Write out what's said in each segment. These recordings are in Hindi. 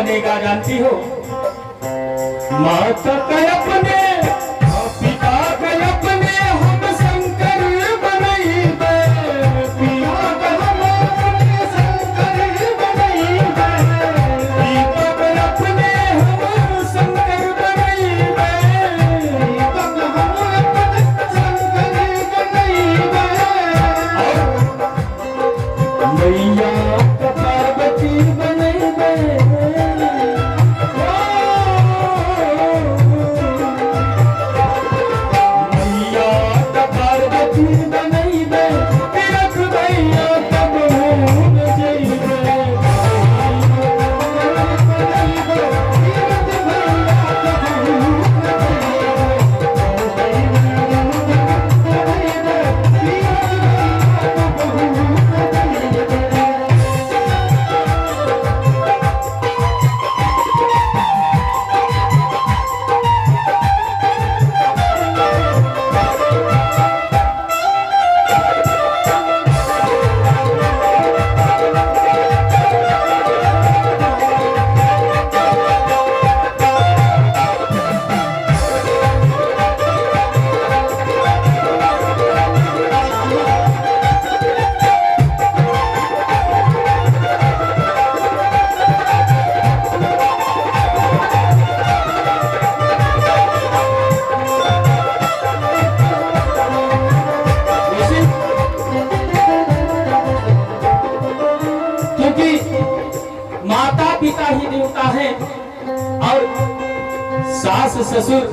बनेगा जानती हो? माता का अपने पिता का अपने हम शंकर बनैबे, पिता का हम अपने शंकर बनैबे, पिता का अपने हम शंकर बनैबे, पिता का हम अपने शंकर बनैबे। मैया का पार्वती बनैबे, पिता ही देवता है और सास ससुर,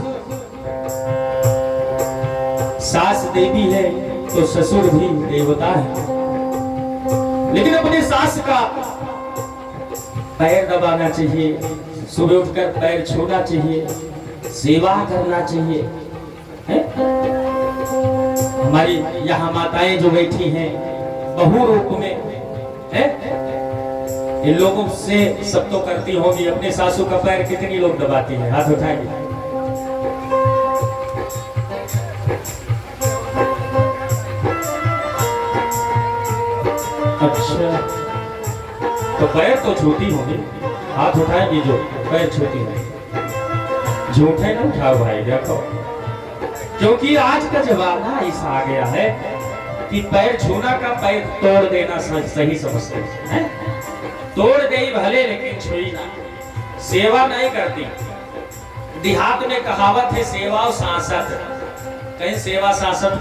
सास देवी है तो ससुर भी देवता है। लेकिन अपने सास का पैर दबाना चाहिए, सुबह उठकर पैर छूना चाहिए, सेवा करना चाहिए है? हमारी यहाँ माताएं जो बैठी हैं बहु रूप में है, इन लोगों से सब तो करती होगी, अपने सासू का पैर कितनी लोग दबाती हैं? हाथ उठाएंगे। अच्छा, तो पैर तो छूती होगी, हाथ उठाएंगे जो पैर छूती है। झूठे ना उठाओ भाई, देखो, क्योंकि आज का जमाना ऐसा आ गया है कि पैर छूना का पैर तोड़ देना सही समझते हैं। तोड़ दे भले लेकिन छुई ना, सेवा नहीं करती। देहात में कहावत है सेवा और सांसत, कहीं सेवा सांसत,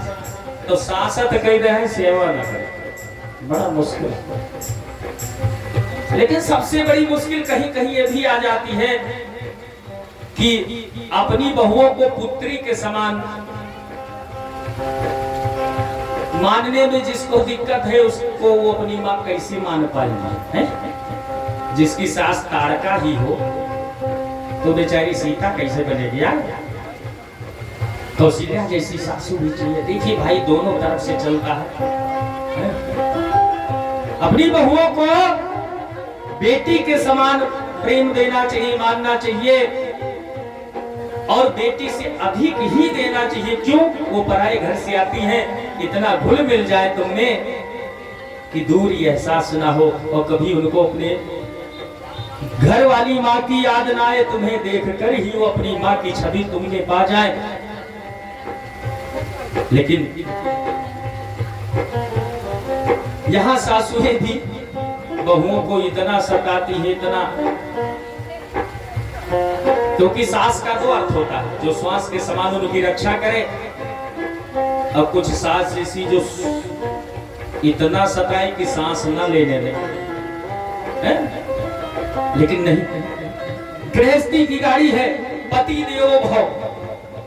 तो सांसत कह रहे हैं सेवा न करे, बड़ा मुश्किल। लेकिन सबसे बड़ी मुश्किल कहीं कहीं ये भी आ जाती है कि अपनी बहुओं को पुत्री के समान मानने में जिसको दिक्कत है उसको वो अपनी माँ कैसे मान पाएगी है? जिसकी सास ताड़का ही हो तो बेचारी सीता कैसे बनेगी यार? कौशल्या जैसी सासू भी चाहिए। देखिए भाई, दोनों तरफ से चलता है। अपनी बहुओं को बेटी के समान प्रेम देना चाहिए, मानना चाहिए, और बेटी से अधिक ही देना चाहिए। क्यों? वो पराये घर से आती हैं, इतना घुल मिल जाए तुमने कि दूरी एहसास ना हो, और कभी उनको अपने घर वाली माँ की याद ना आए, तुम्हें देखकर ही वो अपनी माँ की छवि तुमने पा जाए। लेकिन यहाँ सासुएं भी बहुओं को इतना सताती है, इतना, क्योंकि सास का दो अर्थ होता है, जो श्वास के समान उनकी रक्षा करे, और कुछ सास जैसी जो इतना सताए कि सांस न लेने दे। लेकिन नहीं, गृहस्थी की गाड़ी है, पति देवो भव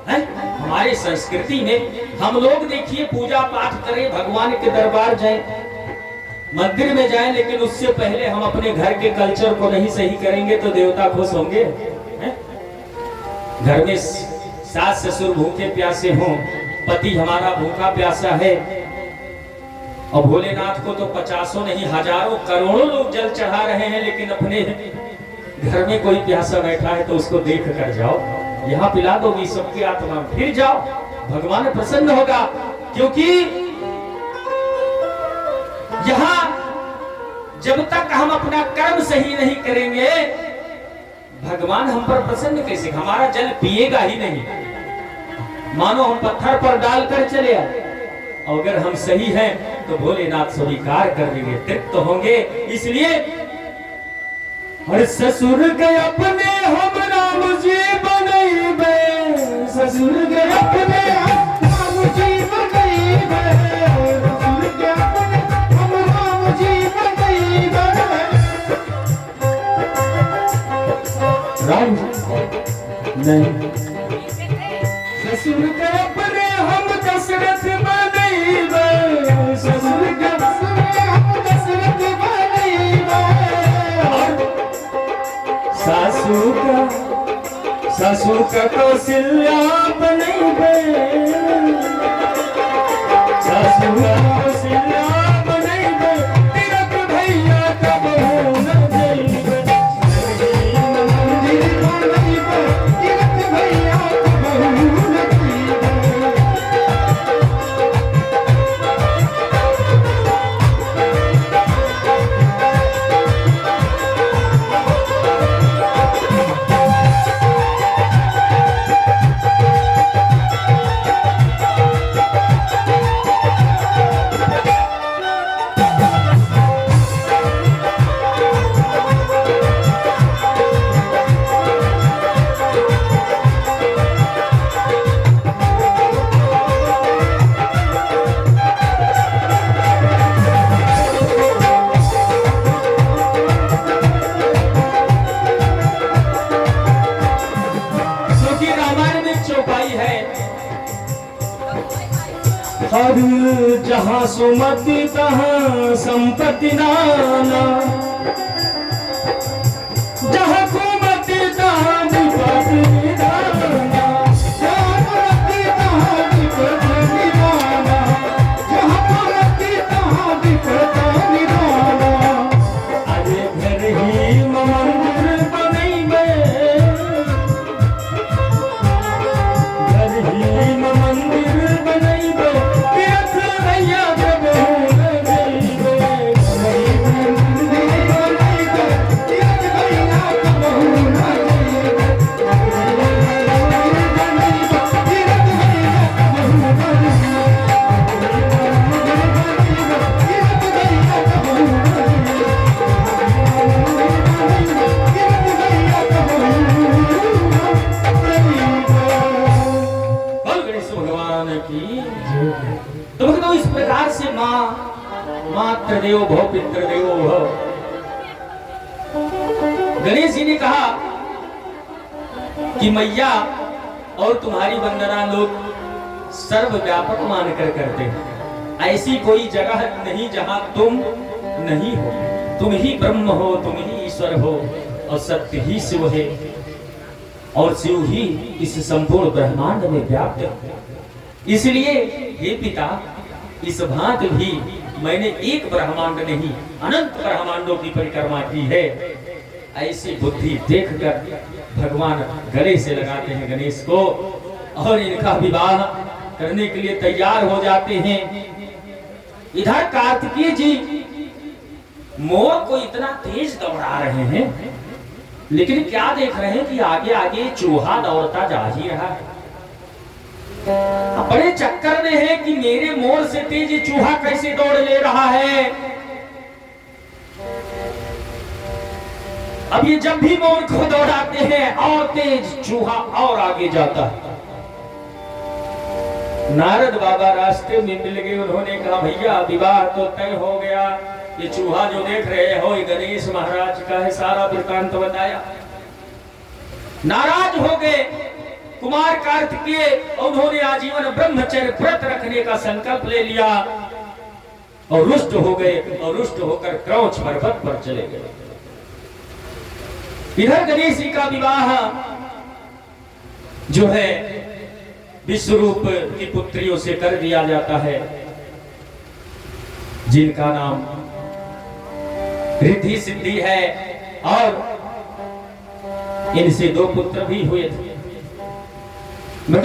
है। हमारे संस्कृति में हम लोग देखिए पूजा पाठ करें, भगवान के दरबार जाएं, मंदिर में जाएं, लेकिन उससे पहले हम अपने घर के कल्चर को नहीं सही करेंगे तो देवता खुश होंगे? घर में सास ससुर भूखे प्यासे हों, पति हमारा भूखा प्यासा है, और भोलेनाथ को तो 50 नहीं हजारों करोड़ों लोग जल चढ़ा रहे हैं, लेकिन अपने घर में कोई प्यासा बैठा है तो उसको देख कर जाओ, यहाँ पिला दोगी सबकी आत्मा, फिर जाओ, भगवान प्रसन्न होगा। क्योंकि यहाँ जब तक हम अपना कर्म सही नहीं करेंगे भगवान हम पर प्रसन्न कैसे, हमारा जल पिएगा ही नहीं, मानो हम पत्थर पर डालकर चले आए। अगर हम सही हैं तो भोलेनाथ स्वीकार कर देंगे, तृप्त होंगे। इसलिए हर ससुर के अपने हम राम जी बनैबे, ससुर के अपने हम राम जी बनैबे, ससुर के अपने हम राम जी बनैबे। राम नहीं, ससुर के अपने हम दशरथ बनैबे, ससुर के अपने हम दशरथ बनैबे। सासू का कौशल्या बनैबे, सासू का कौशल्या बनैबे, तीरथ भैया कब न जइबे, मंदिर बनैबे, तीरथ भैया कब न जइबे। और जहाँ सुमति तहाँ संपत्ति नाना, जहाँ कुमति तहाँ विपत्ति निदाना, जहाँ कुमति तहाँ विपत्ति निदाना, जहाँ कुमति तहाँ विपत्ति निदाना। अरे घर ही मंदिर बनैबे, घर ही मंदिर बनैबे, तो इस प्रकार से मात्र देवो भव पितृ देवो भव। गणेश जी ने कहा कि मैया और तुम्हारी वंदना लोग सर्वव्यापक मानकर करते हैं। ऐसी कोई जगह नहीं जहां तुम नहीं हो, तुम ही ब्रह्म हो, तुम ही ईश्वर हो और सत्य ही शिव है और शिव ही इस संपूर्ण ब्रह्मांड में व्याप्त है। इसलिए हे पिता, इस भांत भी मैंने एक ब्रह्मांड नहीं अनंत ब्रह्मांडों की परिक्रमा की है। ऐसी बुद्धि देखकर भगवान गले से लगाते हैं गणेश को और इनका विवाह करने के लिए तैयार हो जाते हैं। इधर कार्तिकेय जी मोर को इतना तेज दौड़ा रहे हैं, लेकिन क्या देख रहे हैं कि आगे आगे चूहा दौड़ता जा ही रहा है। बड़े चक्कर में है कि मेरे मोर से तेज चूहा कैसे दौड़ ले रहा है। अब ये जब भी मोर को दौड़ाते हैं और तेज चूहा और आगे जाता है। नारद बाबा रास्ते में मिल गए, उन्होंने कहा भैया विवाह तो तय हो गया, ये चूहा जो देख रहे हो ये गणेश महाराज का है। सारा वृत्तांत बताया। नाराज हो गए कुमार कार्तिकेय, उन्होंने आजीवन ब्रह्मचर्य व्रत रखने का संकल्प ले लिया और रुष्ट हो गए और रुष्ट होकर क्रौच पर्वत पर चले गए। इधर गणेश जी का विवाह जो है विश्वरूप की पुत्रियों से कर दिया जाता है, जिनका नाम रिद्धि सिद्धि है और इनसे 2 पुत्र भी हुए थे।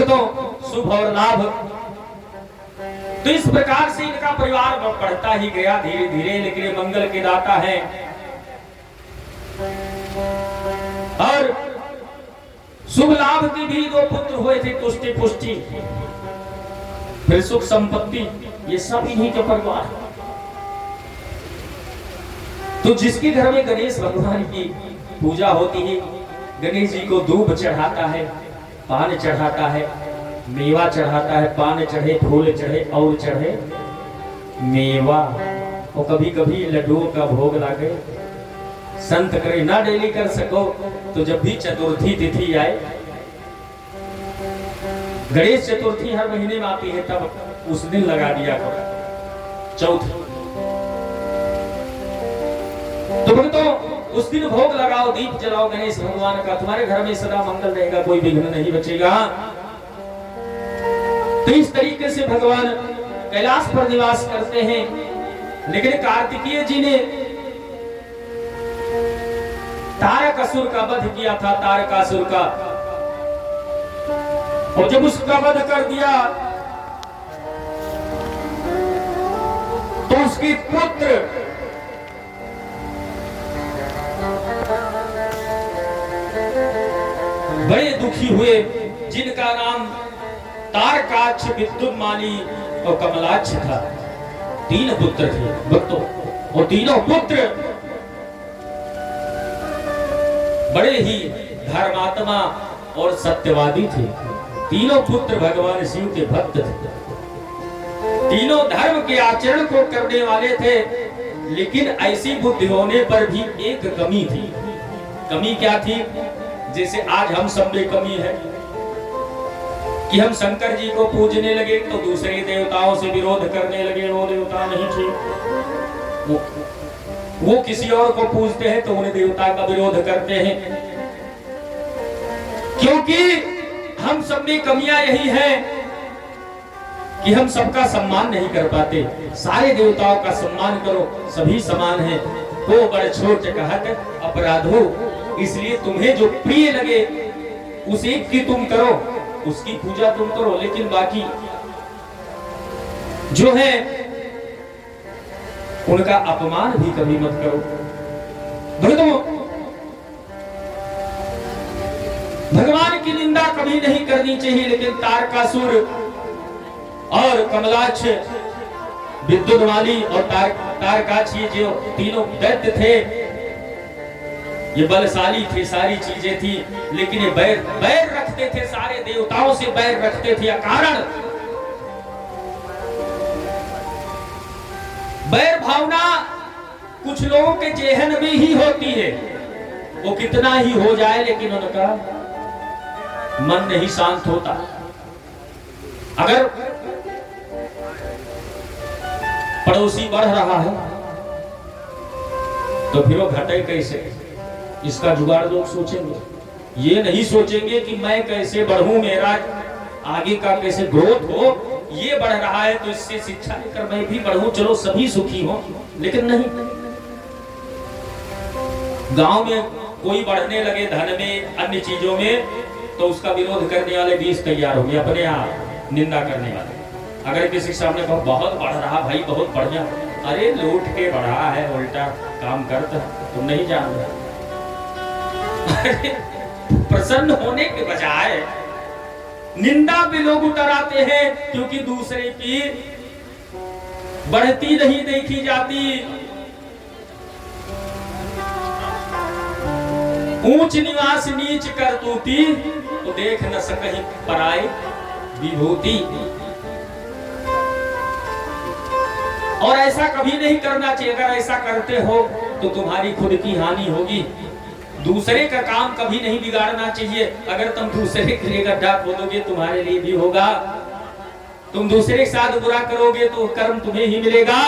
तो शुभ और लाभ। तो इस प्रकार से इनका परिवार बढ़ता ही गया धीरे धीरे, लेकिन मंगल के दाता है। और शुभ लाभ के भी 2 पुत्र हुए थे, तुष्टि पुष्टि, फिर सुख संपत्ति, ये सब इन्हीं के परिवार। तो जिसके घर में गणेश भगवान की पूजा होती है, गणेश जी को दूब चढ़ाता है, पान चढ़ाता है, मेवा चढ़ाता है, पान चढ़े, फूल चढ़े और चढ़े मेवा, और कभी कभी लड्डुओं का भोग लागे। संत करे ना डेली कर सको तो जब भी चतुर्थी तिथि आए, गणेश चतुर्थी हर महीने में आती है, तब उस दिन लगा दिया करो चौथ। तो भक्तों उस दिन भोग लगाओ, दीप जलाओ गणेश भगवान का, तुम्हारे घर में सदा मंगल रहेगा, कोई विघ्न नहीं बचेगा। तो इस तरीके से भगवान कैलाश पर निवास करते हैं। लेकिन कार्तिकेय जी ने तारकासुर का वध किया था, तारकासुर का, और जब उसका वध कर दिया तो उसके पुत्र बड़े दुखी हुए, जिनका नाम तारकाक्ष, विद्युन्माली और कमलाक्ष था। 3 पुत्र थे भक्तों, और तीनों पुत्र बड़े ही धर्मात्मा और सत्यवादी थे। तीनों पुत्र भगवान शिव के भक्त थे, तीनों धर्म के आचरण को करने वाले थे। लेकिन ऐसी बुद्धि होने पर भी एक कमी थी। कमी क्या थी? जैसे आज हम सब में कमी है कि हम शंकर जी को पूजने लगे तो दूसरे देवताओं से विरोध करने लगे, वो देवता नहीं ठीक। वो किसी और को पूजते हैं तो उन्हें देवता का विरोध करते हैं, क्योंकि हम सब में कमियां यही है कि हम सबका सम्मान नहीं कर पाते। सारे देवताओं का सम्मान करो, सभी समान हैं, को बड़ छोट कहत अपराधो। इसलिए तुम्हें जो प्रिय लगे उस एक की तुम करो, उसकी पूजा तुम करो, लेकिन बाकी जो है उनका अपमान भी कभी मत करो। भक्तों, भगवान की निंदा कभी नहीं करनी चाहिए। लेकिन तारकासुर और कमलाक्ष, विद्युन्माली और तारकाक्ष, ये जो तीनों दैत्य थे, ये बलशाली थे, सारी चीजें थी, लेकिन ये बैर रखते थे, सारे देवताओं से बैर रखते थे। कारण बैर भावना कुछ लोगों के जेहन में ही होती है, वो कितना ही हो जाए लेकिन उनका मन नहीं शांत होता। अगर पड़ोसी बढ़ रहा है तो फिर वो घटे कैसे, इसका जुगाड़ लोग सोचेंगे। ये नहीं सोचेंगे कि मैं कैसे बढ़ूं, मेरा आगे का कैसे ग्रोथ हो। ये बढ़ रहा है तो इससे शिक्षा लेकर मैं भी बढ़ूं, चलो सभी सुखी हो। लेकिन नहीं, गांव में कोई बढ़ने लगे धन में, अन्य चीजों में, तो उसका विरोध करने वाले 20 तैयार हो गए, अपने आप निंदा करने वाले। अगर किसी के सामने कहो बहुत बढ़ रहा भाई, बहुत बढ़िया, अरे लूट के बढ़ा है, उल्टा काम करता, तुम नहीं जान रहे। प्रसन्न होने के बजाय निंदा भी लोग उतराते हैं, क्योंकि दूसरे की बढ़ती नहीं देखी जाती। ऊंच निवास नीच कर तूती, तो देख न सकहि पराई विभूति। और ऐसा कभी नहीं करना चाहिए। अगर ऐसा करते हो तो तुम्हारी खुद की हानि होगी। दूसरे का काम कभी नहीं बिगाड़ना चाहिए। अगर तुम दूसरे के लिए गड्ढा खोदोगे तुम्हारे लिए भी होगा, तुम दूसरे के साथ बुरा करोगे तो कर्म तुम्हें ही मिलेगा।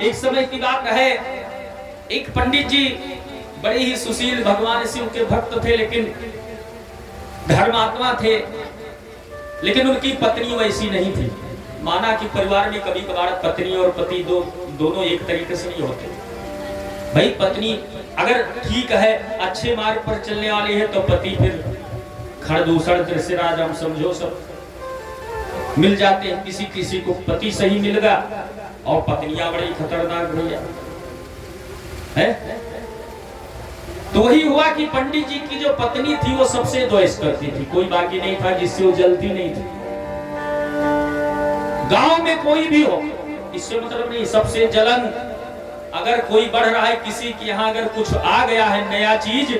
एक समय की बात है, एक पंडित जी बड़े ही सुशील भगवान शिव के भक्त थे, लेकिन धर्मात्मा थे, लेकिन उनकी पत्नी वैसी नहीं थी। माना कि परिवार में कभी कभार पत्नी और पति दोनों एक तरीके से नहीं होते। भाई पत्नी अगर ठीक है, अच्छे मार्ग पर चलने वाली है, तो पति फिर खरदूषण त्रिशराज हम समझो सब मिल जाते हैं। किसी किसी को पति सही मिल गया, और पत्नियां बड़ी खतरनाक भैया है। तो वही हुआ कि पंडित जी की जो पत्नी थी वो सबसे द्वेष करती थी, कोई बाकी नहीं था जिससे वो जलती नहीं थी। गांव में कोई भी हो, इससे मतलब नहीं, सबसे जलन अगर कोई बढ़ रहा है, किसी के यहाँ अगर कुछ आ गया है नया चीज,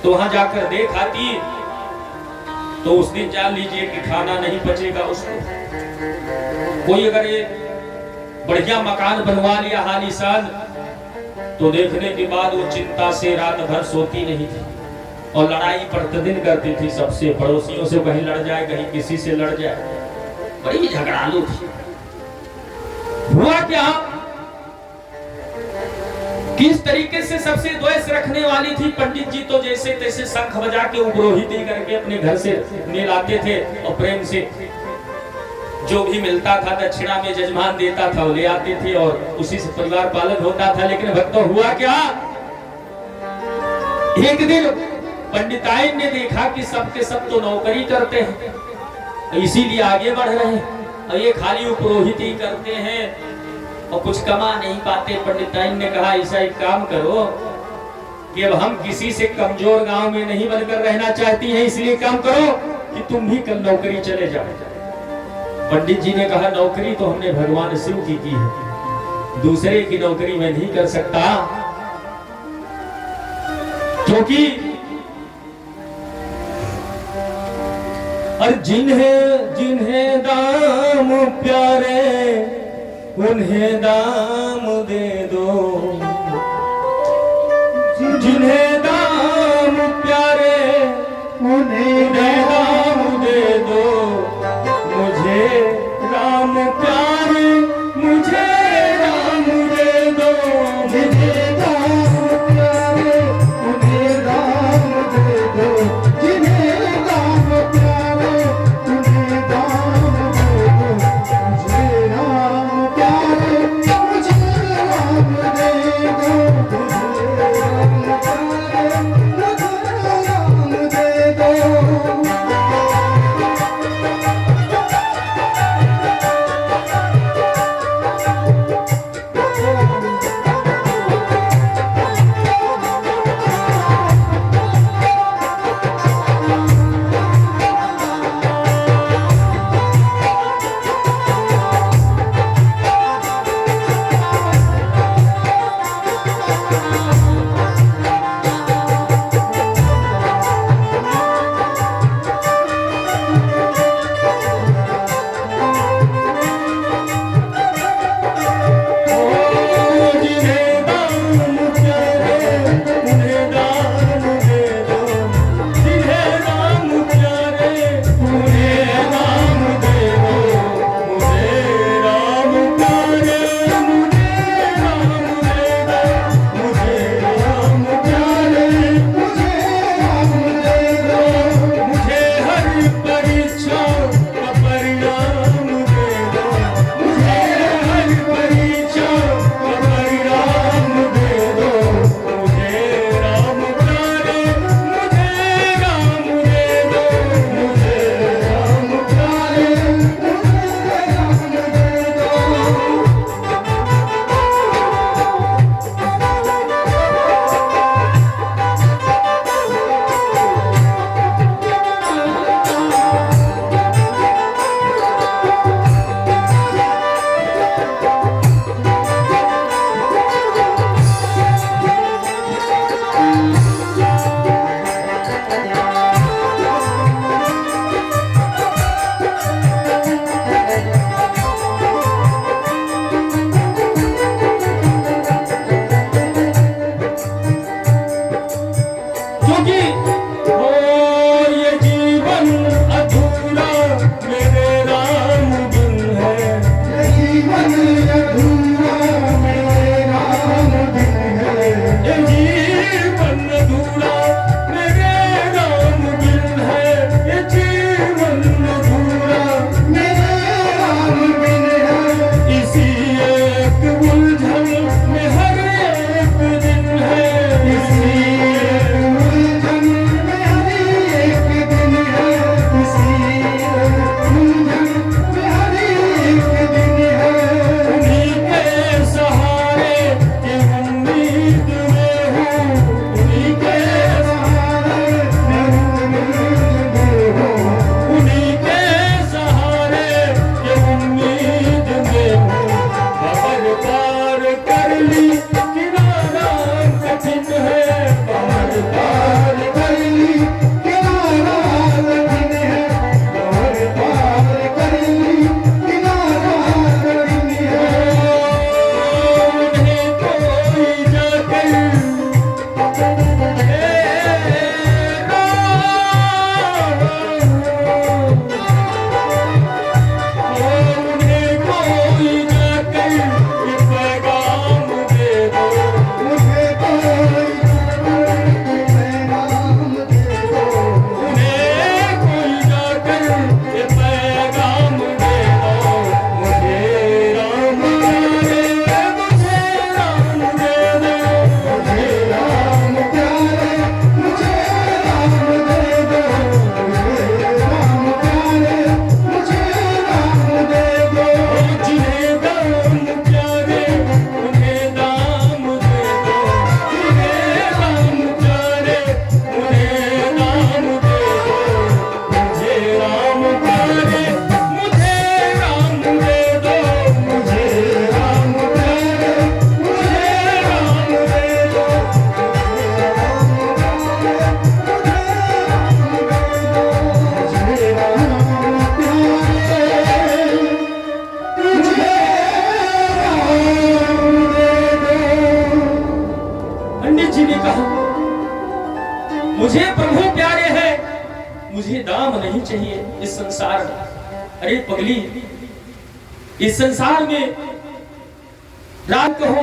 तो वहां जाकर देख आती, तो उस दिन जान लीजिए कि खाना नहीं बचेगा उसको। कोई अगर ये बढ़िया मकान बनवा लिया हालीशान, तो देखने के बाद वो चिंता से रात भर सोती नहीं थी और लड़ाई प्रतिदिन करती थी सबसे, पड़ोसियों से कहीं लड़ जाए, कहीं किसी से लड़ जाए, बड़ी झगड़ालू थी। हुआ क्या, किस तरीके से सबसे द्वेष रखने वाली थी पंडित जी, तो जैसे तैसे शंख बजा के उपरोहिती करके अपने घर से मेल आते थे और प्रेम से जो भी मिलता था दक्षिणा में जजमान देता था वो ले आते थे और उसी से परिवार पालन होता था। लेकिन भक्तों हुआ क्या, एक दिन पंडिताइन ने देखा कि सबके सब तो नौकरी करते हैं, इसीलिए आगे बढ़ रहे हैं, और ये खाली उपरोहिती करते हैं और कुछ कमा नहीं पाते। पंडिताइन ने कहा ऐसा एक काम करो कि अब हम किसी से कमजोर गांव में नहीं बनकर रहना चाहती हैं, इसलिए काम करो कि तुम भी कल नौकरी चले जाओ। पंडित जी ने कहा नौकरी तो हमने भगवान शिव की है, दूसरे की नौकरी मैं नहीं कर सकता, क्योंकि और जिन्हें जिन्हें दाम प्यारे उन्हें दाम दे दो, जिन्हें दाम प्यारे उन्हें दाम दे दो, मुझे राम प्यारे मुझे राम दे दो, जिन्हें दाम प्यारे उन्हें दाम दे दो, जिन्हें दाम प्यारे उन्हें दाम दे दो, मुझे राम प्यारे मुझे राम दे दो, मुझे राम प्यारे मुझे राम दे दो। पंडित जी ने कहा मुझे प्रभु प्यारे हैं, मुझे दाम नहीं चाहिए इस संसार में। अरे पगली, इस संसार में रात को हो